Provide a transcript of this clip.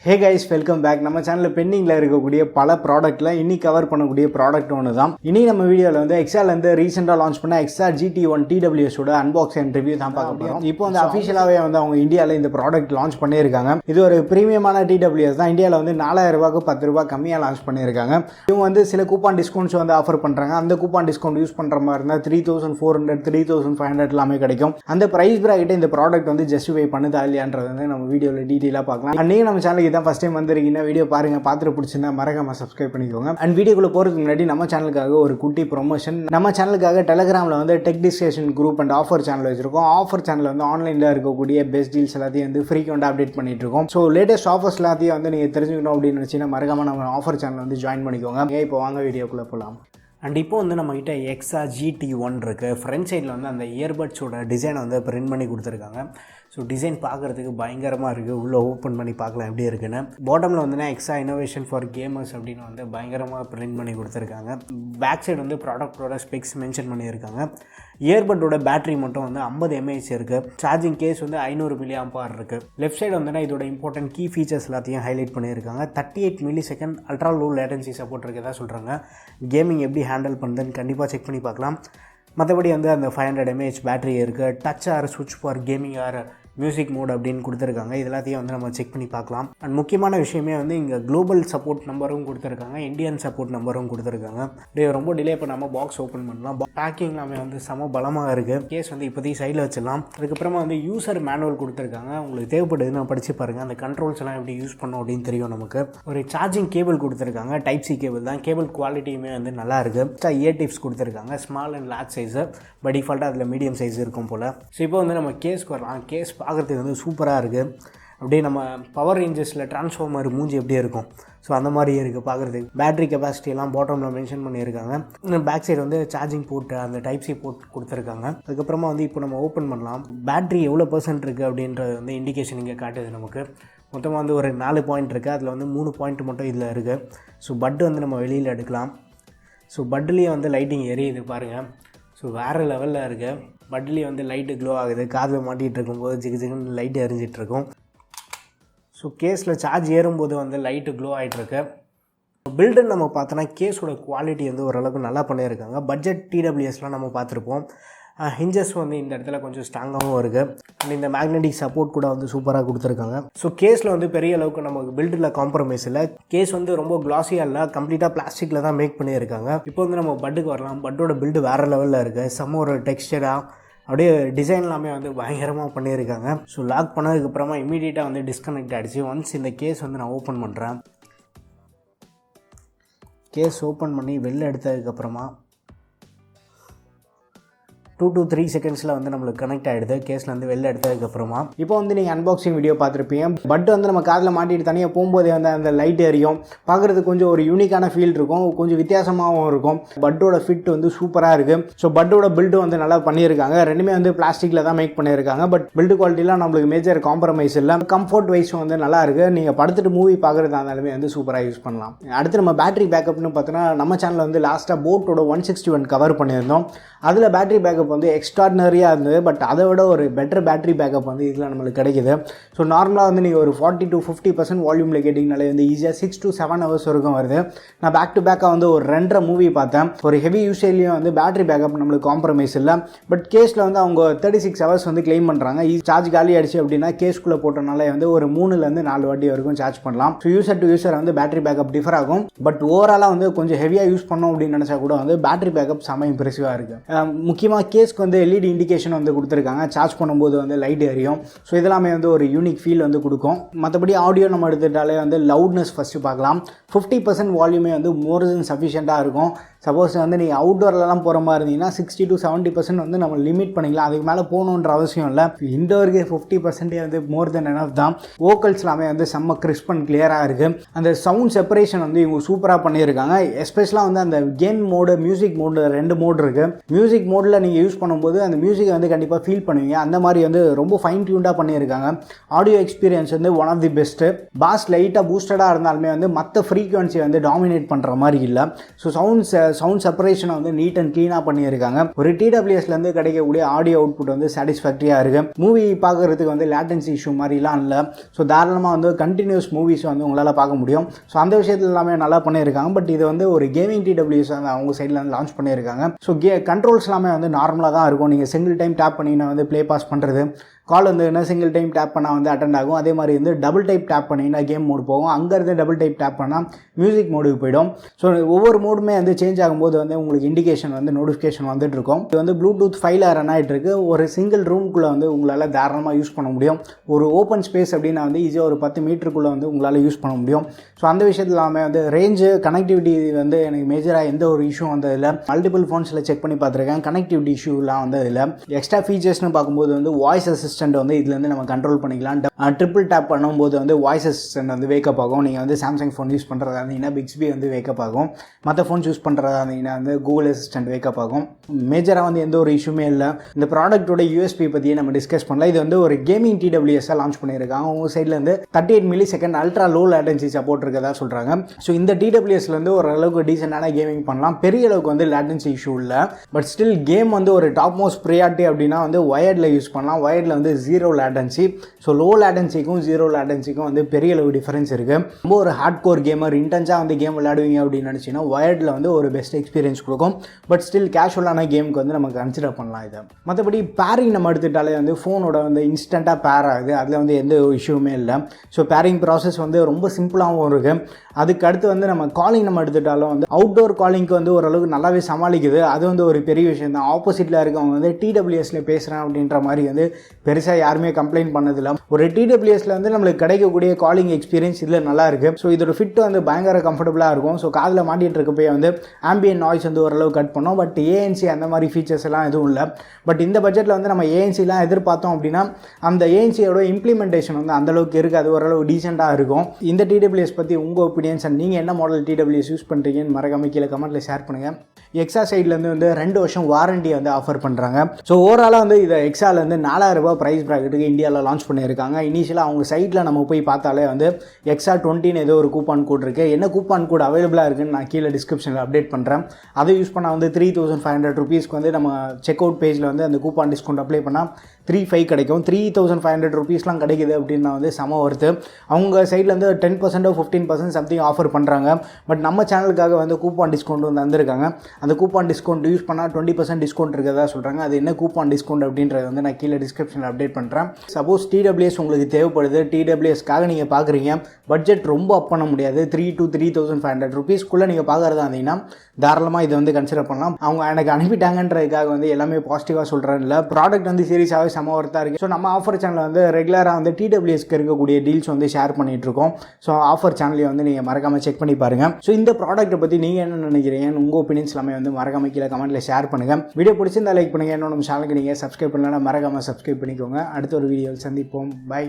Hey guys, welcome back. நம்ம சேனல்ல பெண்டிங்ல இருக்கக்கூடிய பல ப்ராடக்ட்ல இன்னைக்கு கவர் பண்ணக்கூடிய ப்ராடக்ட் ஒன்று தான். இன்னைக்கு நம்ம வீடியோல வந்து எக்ஸால இருந்து ரீசெண்டா லான்ச் பண்ண EKSA GT1 TWS ஓட அன்பாக்சிங் அண்ட் ரிவ்யூ தான் பார்க்க போறோம். இப்போ வந்து அபிஷியலாவே வந்து அவங்க இந்தியால இந்த ப்ராடக்ட் லான்ச் பண்ணியிருக்காங்க. இது ஒரு பிரீமியமான TWS தான். இந்தியால வந்து 4000 ரூபாய்க்கு 10 ரூபாய் கம்மியா லான்ச் பண்ணியிருக்காங்க. இவங்க வந்து சில கூப்பான் டிஸ்கவுண்ட்ஸ் வந்து ஆஃபர் பண்றாங்க. அந்த கூப்பான் டிஸ்கவுண்ட் யூஸ் பண்ற மாதிரி இருந்தா 3400 3500 எல்லாமே கிடைக்கும். அந்த பிரைஸ் பிராக்கெட் இந்த ப்ராடக்ட் வந்து ஜஸ்டிஃபை பண்ணுதா இல்லையான்றது வந்து நம்ம வீடியோல டீடைலா பார்க்கலாம். அன்னைக்கு நம்ம சேனலுக்கு தான் ஃபர்ஸ்ட் டைம் வந்திருக்கீங்க வீடியோ பாருங்க, பார்த்துட்டு பிடிச்சிருந்தா மறக்காம சப்ஸ்கிரைப் பண்ணிக்கோங்க. அண்ட் வீடியோக்குள்ள போறதுக்கு முன்னாடி நம்ம சேனலுக்காக ஒரு குட்டி ப்ரொமோஷன். நம்ம சேனலுக்காக டெலிகிராம்ல வந்து tech discussion group and offer channel வச்சிருக்கோம். ஆஃபர் சேனல் வந்து ஆன்லைன்ல இருக்கக்கூடிய பெஸ்ட் டீல்ஸ் எல்லாத்தையும் வந்து ஃப்ரீக்வெண்டா அப்டேட் பண்ணிட்டு இருக்கோம். ஸோ லேட்டஸ்ட் ஆஃபர்ஸ் எல்லாத்தையும் வந்து நீங்க தெரிஞ்சுக்கணும் அப்படின்னு நினைச்சீங்கன்னா மறக்காம நம்ம ஆஃபர் சேனல் வந்து ஜாயின் பண்ணிக்கோங்க. இப்போ வாங்க வீடியோக்குள்ள போகலாம். அண்ட் இப்போ வந்து நம்மக்கிட்ட EKSA GT1 இருக்குது. ஃப்ரண்ட் சைடில் வந்து அந்த இயர்பட்ஸோட டிசைனை வந்து பிரிண்ட் பண்ணி கொடுத்துருக்காங்க. ஸோ டிசைன் பார்க்குறதுக்கு பயங்கரமாக இருக்குது. உள்ளே ஓப்பன் பண்ணி பார்க்கலாம் எப்படி இருக்குன்னு. பாட்டமில் வந்துன்னா EKSA இன்னோவேஷன் ஃபார் கேமர்ஸ் அப்படின்னு வந்து பயங்கரமாக பிரிண்ட் பண்ணி கொடுத்துருக்காங்க. பேக் சைடு வந்து ப்ராடக்டோட ஸ்பெக்ஸ் மென்ஷன் பண்ணியிருக்காங்க. இயர்பட்டோட பேட்டரி மட்டும் வந்து 50 mAh இருக்குது. சார்ஜிங் கேஸ் வந்து 500 mAh இருக்குது. லெஃப்ட் சைடு வந்துன்னா இதோட இம்பார்ட்டன்ட் கீ ஃபீச்சர்ஸ் எல்லாத்தையும் ஹைலைட் பண்ணியிருக்காங்க. 38 ms ultra low latency support இருக்கதா சொல்கிறாங்க. கேமிங் எப்படி ஹேண்டில் பண்ணுதுன்னு கண்டிப்பாக செக் பண்ணி பார்க்கலாம். மற்றபடி வந்து அந்த 500 mAh பேட்டரி இருக்குது. டச் ஆர் ஸ்விட்ச் for gaming or music mode அப்படின்னு கொடுத்துருக்காங்க. இது எல்லாத்தையும் வந்து நம்ம செக் பண்ணி பார்க்கலாம். அண்ட் முக்கியமான விஷயமே வந்து இங்கே குளோபல் சப்போர்ட் நம்பரும் கொடுத்துருக்காங்க, இந்தியன் சப்போர்ட் நம்பரும் கொடுத்துருக்காங்க. ரொம்ப டிலே பண்ணாமல் பாக்ஸ் ஓப்பன் பண்ணலாம். பேக்கிங் எல்லாமே வந்து செம பலமாக இருக்குது. கேஸ் வந்து இப்போதைக்கு சைடில் வச்சிடலாம். அதுக்கப்புறமா வந்து யூசர் மேனுவல் கொடுத்துருக்காங்க. உங்களுக்கு தேவைப்படுதுன்னு படித்து பாருங்கள். அந்த கண்ட்ரோல்ஸ் எல்லாம் எப்படி யூஸ் பண்ணோம் அப்படின்னு தெரியும் நமக்கு. ஒரு சார்ஜிங் கேபிள் கொடுத்துருக்காங்க. டைப் சி கேபிள் தான். கேபிள் குவாலிட்டியுமே வந்து நல்லா இருக்குது. இயர் டிப்ஸ் கொடுத்துருக்காங்க. Small and large size. By டிஃபால்ட்டாக அதில் மீடியம் சைஸ் இருக்கும் போல். ஸோ இப்போ வந்து நம்ம கேஸ்க்கு வரலாம். கேஸ் பார்க்குறதுக்கு வந்து சூப்பராக இருக்குது. அப்படியே நம்ம பவர் ரேஞ்சஸில் டிரான்ஸ்ஃபார்மர் மூஞ்சி எப்படியே இருக்கும், ஸோ அந்த மாதிரி இருக்குது பார்க்குறதுக்கு. பேட்டரி கெப்பாசிட்டி எல்லாம் பாட்டமில் மென்ஷன் பண்ணியிருக்காங்க. பேக் சைடு வந்து சார்ஜிங் போர்ட்டு அந்த டைப் சி போர்ட் கொடுத்துருக்காங்க. அதுக்கப்புறமா வந்து இப்போ நம்ம ஓப்பன் பண்ணலாம். பேட்டரி எவ்வளோ % இருக்குது அப்படின்றது வந்து இண்டிகேஷன் இங்கே காட்டுது நமக்கு. மொத்தமாக வந்து ஒரு 4 பாயிண்ட் இருக்குது. அதில் வந்து 3 பாயிண்ட் மட்டும் இதில் இருக்குது. ஸோ பட்டு வந்து நம்ம வெளியில் எடுக்கலாம். ஸோ பட்டுலேயே வந்து லைட்டிங் எரியுது பாருங்கள். ஸோ வேறு லெவலில் இருக்குது. பட்லேயே வந்து லைட்டு க்ளோ ஆகுது. காதில் மாட்டிகிட்டு இருக்கும்போது ஜிகு ஜிகுன்னு லைட்டு எரிஞ்சிட்ருக்கும். ஸோ கேஸில் சார்ஜ் ஏறும்போது வந்து லைட்டு க்ளோ ஆகிட்டுருக்கு. பில்டுன்னு நம்ம பார்த்தோன்னா கேஸோட குவாலிட்டி வந்து ஓரளவுக்கு நல்லா பண்ணியிருக்காங்க. பட்ஜெட் TWSலாம் நம்ம பார்த்துருப்போம். ஹிஞ்சஸ் வந்து இந்த இடத்துல கொஞ்சம் ஸ்ட்ராங்காகவும் இருக்குது. அண்ட் இந்த மேக்னெட்டிக் சப்போர்ட் கூட வந்து சூப்பராக கொடுத்துருக்காங்க. ஸோ கேஸில் வந்து பெரிய அளவுக்கு நமக்கு பில்டில் காம்ப்ரமைஸ் இல்லை. கேஸ் வந்து ரொம்ப கிளாஸியாக இல்லை, கம்ப்ளீட்டாக பிளாஸ்டிக்கில் தான் மேக் பண்ணியிருக்காங்க. இப்போ வந்து நம்ம பட்டுக்கு வரலாம். பட்டோட பில்டு வேறு லெவலில் இருக்குது. செம்ம ஒரு டெக்ஸ்டராக அப்படியே டிசைன் எல்லாமே வந்து பயங்கரமாக பண்ணியிருக்காங்க. ஸோ லாக் பண்ணதுக்கப்புறமா இமீடியட்டாக வந்து டிஸ்கனெக்ட் ஆகிடுச்சு. ஒன்ஸ் இந்த கேஸ் வந்து நான் ஓப்பன் பண்ணுறேன். கேஸ் ஓப்பன் பண்ணி வெளில எடுத்ததுக்கப்புறமா 2 to 3 செகண்ட்ஸில் வந்து நம்மளுக்கு கனெக்ட் ஆகிடுது. கேஸில் வந்து வெளில எடுத்ததுக்கப்புறமா இப்போ வந்து நீங்கள் அன்பாக்சிங் வீடியோ பார்த்துருப்பீங்க. பட் வந்து நம்ம காதில் மாட்டிட்டு தனியாக போகும்போதே வந்து அந்த லைட் எரியும். பார்க்குறதுக்கு கொஞ்சம் ஒரு யூனிக்கான ஃபீல் இருக்கும், கொஞ்சம் வித்தியாசமாகவும் இருக்கும். பட்டோட ஃபிட் வந்து சூப்பராக இருக்குது. ஸோ பட்டோட பில்டு வந்து நல்லா பண்ணியிருக்காங்க. ரெண்டுமே வந்து பிளாஸ்டிக்கில் தான் மேக் பண்ணியிருக்காங்க. பட் பில்டு குவாலிட்டிலாம் நம்மளுக்கு மேஜர் காம்ப்ரமைஸ் இல்லை. கம்ஃபர்ட் வைஸும் வந்து நல்லா இருக்குது. நீங்கள் படுத்துட்டு மூவி பார்க்குறதா இருந்தாலுமே வந்து சூப்பராக யூஸ் பண்ணலாம். அடுத்து நம்ம பேட்டரி பேக்கப்னு பார்த்தோன்னா நம்ம சேனலில் வந்து லாஸ்ட்டாக போட்டோட 161 கவர் பண்ணியிருந்தோம். அதில் பேட்டரி பேக்கப் வந்து எக்ஸ்ட்ராடினரியாக இருந்தது. பட் அதை விட ஒரு பெட்டர் பேட்டரி பேக்கப் வந்து இதில் நம்மளுக்கு கிடைக்குது. ஸோ நார்மலாக வந்து நீங்கள் ஒரு 40 to 50% வால்யூமில் கேட்டிங்கனாலே வந்து ஈஸியாக 6 to 7 hours வரைக்கும் வருது. நான் பேக் டு பேக்காக வந்து ஒரு 2.5 மூவி பார்த்தேன். ஒரு ஹெவி யூசேஜ்லேயும் வந்து பேட்டரி பேக்கப் நம்மளுக்கு காம்ப்ரமைஸ் இல்லை. பட் கேஸில் வந்து அவங்க 36 hours வந்து கிளைம் பண்ணுறாங்க. சார்ஜ் காலி ஆயிடுச்சு அப்படின்னா கேஸ்க்குள்ளே போட்டனாலே வந்து ஒரு 3 to 4 வாட்டி வரைக்கும் சார்ஜ் பண்ணலாம். ஸோ யூசர் டு யூசர் வந்து பேட்டரி பேக்கப் டிஃபர் ஆகும். பட் ஓவராலாக வந்து கொஞ்சம் ஹெவியாக யூஸ் பண்ணோம் அப்படின்னு நினச்சா கூட வந்து பேட்டரி பேக்கப் செம இம்ப்ரெசிவாக இருக்குது. முக்கியமாக கேஸ்க்கு வந்து LED இண்டிகேஷன் வந்து கொடுத்துருக்காங்க. சார்ஜ் பண்ணும்போது வந்து லைட் எரியும். ஸோ இதெல்லாமே வந்து ஒரு யூனிக் ஃபீல் வந்து கொடுக்கும். மற்றபடி ஆடியோ நம்ம எடுத்துட்டாலே வந்து லவுட்னஸ் ஃபஸ்ட்டு பார்க்கலாம். 50% வால்யூமே வந்து மோர் தென் சஃபிஷியண்ட்டாக இருக்கும். சப்போஸ் வந்து நீங்கள் அவுட்டோர்லாம் போகிற மாதிரி இருந்தீங்கன்னா 60 to 70% வந்து நம்ம லிமிட் பண்ணிக்கலாம். அதுக்கு மேலே போகணுன்ற அவசியம் இல்லை. இண்டோருக்கு 50% வந்து மோர் தென் எனஃப் தான். வோக்கல்ஸ் எல்லாமே வந்து செம்ம கிறிஸ்ப் அண்ட் கிளியராக இருக்குது. அந்த சவுண்ட் செப்பரேஷன் வந்து இவங்க சூப்பராக பண்ணியிருக்காங்க. எஸ்பெஷலாக வந்து அந்த game mode music mode 2 mode இருக்குது. மியூசிக் மோடில் நீங்கள் யூஸ் பண்ணும்போது அந்த மியூசிக்கை வந்து கண்டிப்பாக ஃபீல் பண்ணுவீங்க. அந்த மாதிரி வந்து ரொம்ப ஃபைன் டியூன்டாக பண்ணியிருக்காங்க. ஆடியோ எக்ஸ்பீரியன்ஸ் வந்து one of the best. Bass லைட்டாக பூஸ்டடாக இருந்தாலுமே வந்து மற்ற ஃப்ரீக்வன்சி வந்து டாமினேட் பண்ணுற மாதிரி இல்லை. ஸோ சவுண்ட் செப்பரேஷனை வந்து நீட் அண்ட் க்ளீனாக பண்ணியிருக்காங்க. ஒரு TWSலேருந்து கிடைக்கக்கூடிய ஆடியோ அவுட்புட் வந்து சாட்டிஸ்ஃபேக்டரியாக இருக்குது. மூவி பார்க்குறதுக்கு வந்து லேட்டன்சி இஷ்யூ மாதிரிலாம் இல்லை. ஸோ தாராளமாக வந்து கண்டினியூஸ் மூவிஸ் வந்து உங்களால் பார்க்க முடியும். ஸோ அந்த விஷயத்தில் எல்லாமே நல்லா பண்ணியிருக்காங்க. பட் இது வந்து ஒரு கேமிங் TWS வந்து அவங்க சைடில் வந்து லான்ச் பண்ணியிருக்காங்க. ஸோ கண்ட்ரோல்ஸ் எல்லாமே வந்து நார்மலாக தான் இருக்கும். நீங்கள் சிங்கிள் டைம் டேப் பண்ணிங்கன்னா வந்து ப்ளே பாஸ் பண்ணுறது, கால் வந்து என்ன சிங்கிள் டைம் டேப் பண்ணால் வந்து அட்டெண்ட் ஆகும். அதே மாதிரி வந்து டபுள் டைப் டேப் பண்ணிங்கன்னா கேம் மோடு போகும். அங்கேருந்து டபுள் டைப் டேப் பண்ணால் மியூசிக் மோடுக்கு போயிடும். ஸோ ஒவ்வொரு மோடுமே வந்து சேஞ்ச் ஆகும்போது வந்து உங்களுக்கு இண்டிகேஷன் வந்து நோட்டிஃபிகேஷன் வந்துட்டு இருக்கும். இது வந்து ப்ளூடூத் 5ல் ரன் ஆகிட்டு இருக்கு. ஒரு சிங்கிள் ரூம்குள்ளே வந்து உங்களால் தாராளமாக யூஸ் பண்ண முடியும். ஒரு ஓப்பன் ஸ்பேஸ் அப்படின்னா வந்து ஈஸியாக ஒரு 10 மீட்டருக்குள்ளே வந்து உங்களால் யூஸ் பண்ண முடியும். ஸோ அந்த விஷயத்தில் எல்லாமே வந்து ரேஞ்சு, கனெக்டிவிட்டி வந்து எனக்கு மேஜராக எந்த ஒரு இஷ்யூ வந்ததில்லை. மல்டிபிள் ஃபோன்ஸில் செக் பண்ணி பார்த்துருக்கேன், கனெக்டிவிட்டி இஷ்யூலாம் வந்ததில்லை. எக்ஸ்ட்ரா ஃபீச்சர்ஸ்னு பார்க்கும்போது வந்து வாய்ஸ் அசிஸ்டன்ட் வந்து இதுலேருந்து நம்ம கண்ட்ரோல் பண்ணிக்கலாம். ட்ரிபிள் டேப் பண்ணும்போது வந்து வாய்ஸ் அசிஸ்டன்ட் வந்து வேக்கப் ஆகும். நீங்கள் வந்து சாம்சங் ஃபோன் யூஸ் பண்ணுறதா இருந்தீங்கன்னா பிக்ஸ்பி வந்து வேக்கப் ஆகும். மற்ற ஃபோன்ஸ் யூஸ் பண்ணுறதா இருந்தீங்கன்னா வந்து கூகுள் அசிஸ்டன்ட் வேக்கப் ஆகும். மேஜராக வந்து எந்த ஒரு இஷ்யூமே இல்லை. இந்த ப்ராடக்ட்டோட யூஎஸ்பி பற்றியே நம்ம டிஸ்கஸ் பண்ணலாம். இது வந்து ஒரு கேமிங் TWS லான்ச் பண்ணியிருக்காங்க. உங்கள் சைட்லேருந்து 38 milli-second ultra low latency support இருக்கதா சொல்கிறாங்க. ஸோ இந்த TWSலேருந்து ஓரளவுக்கு டீசெண்டான கேமிங் பண்ணலாம். பெரிய அளவுக்கு வந்து லேட்டன்சி இஷ்யூ இல்லை. பட் ஸ்டில் கேம் வந்து ஒரு டாப் மோஸ்ட் ப்ரியாரிட்டி அப்படின்னா வந்து வயர்டில் யூஸ் பண்ணலாம். வயர்டில் வந்து 0 லேட்டன்சி. ஸோ லோ லேட்டன்சிக்கும் 0 லேட்டன்சிக்கும் வந்து பெரிய அளவு டிஃபரன்ஸ் இருக்குது. ரொம்ப ஒரு ஹார்ட் கோர் கேமர் இன்டென்ஸாக வந்து கேம் விளையாடுவீங்க அப்படின்னு நினச்சிங்கன்னா வயர்டில் வந்து ஒரு பெஸ்ட் எக்ஸ்பீரியன்ஸ் கொடுக்கும். பட் ஸ்டில் கேஷுவலான கேமுக்கு வந்து நம்ம கன்சிடர் பண்ணலாம் இதை. மற்றபடி பேரிங் நம்ம எடுத்துட்டாலே வந்து ஃபோனோட வந்து இன்ஸ்டண்ட்டாக பேர் ஆகுது. அதில் வந்து எந்த இஷ்யூமே இல்லை. ஸோ பேரிங் ப்ராசஸ் வந்து ரொம்ப சிம்பிளாகவும் இருக்குது. அதுக்கு அடுத்து வந்து நம்ம காலிங் நம்ம எடுத்துட்டாலும் வந்து அவுட்டோர் காலிங்க்கு வந்து ஓரளவுக்கு நல்லாவே சமாளிக்குது. அது வந்து ஒரு பெரிய விஷயம் தான். ஆப்போசிட்டில் இருக்கவங்க வந்து TWSல பேசுகிறேன் அப்படின்ற மாதிரி வந்து பெருசாக யாருமே கம்ப்ளைண்ட் பண்ணதில்லை. ஒரு TWSல வந்து நம்மளுக்கு கிடைக்கக்கூடிய காலிங் எக்ஸ்பீரியன்ஸ் இதில் நல்லா இருக்குது. ஸோ இதோட ஃபிட் வந்து பயங்கர கம்ஃபர்டபுளாக இருக்கும். ஸோ காதில் மாட்டிகிட்டு இருக்கப்போ வந்து ஆம்பியன் நாய்ஸ் வந்து ஓரளவு கட் பண்ணோம். பட் ANC அந்த மாதிரி ஃபீச்சர்ஸ் எல்லாம் எதுவும் இல்லை. பட் இந்த பட்ஜெட்டில் வந்து நம்ம ANCலாம் எதிர்பார்த்தோம் அப்படின்னா அந்த ANCயோட இம்ப்ளிமெண்டேஷன் வந்து அந்தளவுக்கு இருக்குது. அது ஓரளவு டீசெண்டாக இருக்கும். இந்த TWS பற்றி உங்கள் ஒப்பீனியன்ஸ் அண்ட் நீங்கள் என்ன மாடல் TWS யூஸ் பண்ணுறீங்கன்னு மறக்காம கீழே கமெண்ட்டில் ஷேர் பண்ணுங்கள். எக்ஸா சைட்லேருந்து வந்து 2 வருஷம் வாரண்டி வந்து ஆஃபர் பண்ணுறாங்க. ஸோ ஓவராலாக வந்து இதை எக்ஸாலேருந்து 4000 ரூபாய் ப்ரைஸ் ப்ராக்கெட்டுக்கு இந்தியாவில் லான்ச் பண்ணியிருக்காங்க. இனிஷியலாக அவங்க சைட்டில் நம்ம போய் பார்த்தாலே வந்து எக்ஸா 20 ஏதோ ஒரு கூப்பான் கோட் இருக்குது. என்ன கூப்பான் கோட் அவைலபிளாக இருக்குன்னு நான் கீழே டிஸ்கிரிப்ஷனில் அப்டேட் பண்ணுறேன். அதை யூஸ் பண்ணால் வந்து 3500 rupeesக்கு வந்து நம்ம செக் அவுட் பேஜில் வந்து அந்த கூப்பான் டிஸ்கவுண்ட் அப்ளை பண்ணால் 3,500 கிடைக்கும். 3500 rupeesலாம் கிடைக்குது அப்படின்னா வந்து சம ஒர்த்து. அவங்க சைட்லேருந்து 10% 15% சம்திங் ஆஃபர் பண்ணுறாங்க. பட் நம்ம சேனலுக்காக வந்து கூப்பான் டிஸ்கவுண்ட் வந்து வந்திருக்காங்க. அந்த கூப்பான் டிஸ்கவுண்ட் யூஸ் பண்ணால் 20% டிஸ்கவுண்ட் இருக்கிறதா சொல்கிறாங்க. அது என்ன கூப்பான் டிஸ்கவுண்ட் அப்படின்றத வந்து நான் கீழே டிஸ்கிரிப்ஷனில் அப்டேட் பண்ணுறேன். சப்போஸ் TWS உங்களுக்கு தேவைப்படுது, TWSக்காக நீங்கள் பார்க்குறீங்க, பட்ஜெட் ரொம்ப அப் பண்ண முடியாது, 3,000 to 3,500 rupeesக்குள்ளே நீங்கள் பார்க்குறதா இருந்தீங்கன்னா தாராளமாக இதை வந்து கன்சிடர் பண்ணலாம். அவங்க எனக்கு அனுப்பிட்டாங்கன்றதுக்காக வந்து எல்லாமே பாசிட்டிவாக சொல்கிறேன் இல்லை. ப்ராடக்ட் வந்து சீரியஸாகவே சம ஒர்த்தாக இருக்குது. ஸோ நம்ம ஆஃபர் சேனலில் வந்து ரெகுலராக வந்து TWSக்கு இருக்கக்கூடிய டீல்ஸ் வந்து ஷேர் பண்ணிகிட்டு இருக்கோம். ஸோ ஆஃபர் சேனலையும் வந்து நீங்கள் மறக்காமல் செக் பண்ணி பாருங்கள். ஸோ இந்த ப்ராடக்ட்டை பற்றி நீங்கள் என்ன நினைக்கிறீங்க, உங்கள் ஒப்பீனியன்ஸ் எல்லாமே வந்து மறக்காம கீழே கமெண்ட்டில் ஷேர் பண்ணுங்கள். வீடியோ பிடிச்சிருந்தா லைக் பண்ணுங்கள். இன்னும் நம்ம சேனலுக்கு நீங்கள் சப்ஸ்கிரைப் பண்ணலாம், மறக்காமல் சப்ஸ்கிரைப் பண்ணிக்கோங்க. அடுத்த ஒரு வீடியோவில் சந்திப்போம். பை.